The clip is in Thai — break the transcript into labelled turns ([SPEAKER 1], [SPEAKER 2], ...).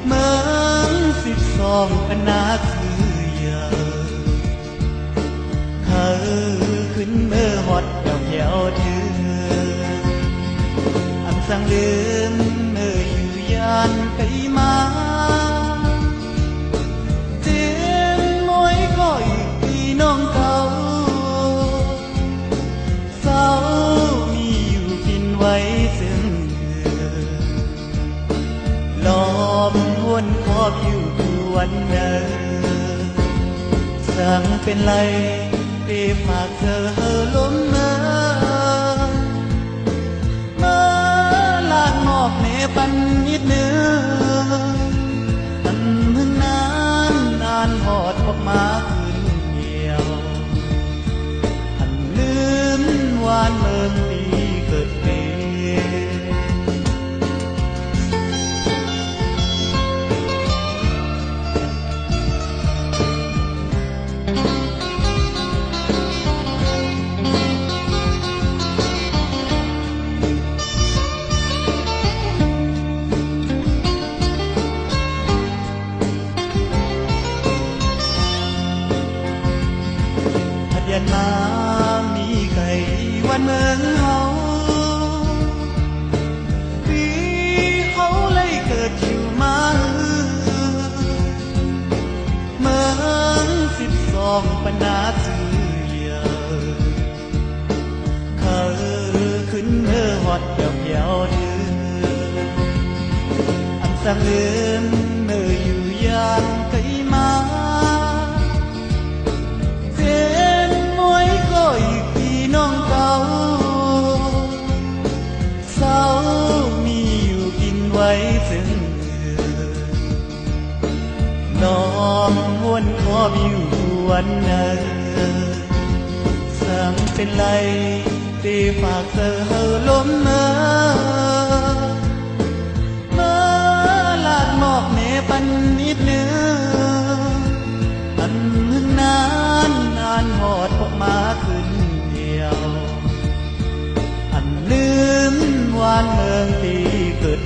[SPEAKER 1] เมือง12อันนาคือเยอะเธอขึ้นเมื่อหอดเหี่ยวเธออันสั่งลืมเมื่ออยู่ยานไกลมาเจ็บมวยก็อีกปีน้องเก่าเศร้ามีอยู่กินไว้ซึ่งลมวนขอบอยู่ทุกวันเดิมสั่งเป็นไรไปฝากเธอลมเมื่อลาดหมอกเนปันนิดเนื้ออันมึงนานหอดออกมาคืนเดียวอันลืมวานเมืองปีเกิดเป็นยันมามีไก่วันเมืองเฮาปีเขาเลยเกิดอยู่มาเมือง12ปันนาซื้อเยอะเขาขึ้นเมื่อหอดเหี่ยวเธออันสั่งลืมเมื่ออยู่ยานไกลมาอีกปีน้องเก่าเศร้ามีอยู่กินไว้ซึ่งน้องวนขอบอยู่วันนั้นสั่งเป็นไรตีฝากเธอลมเมื่อลาดหมอกเนปันนิดเนื้ออันนานหอดออกมาคืนเดียวอันลืมวานเมืองที่เกิด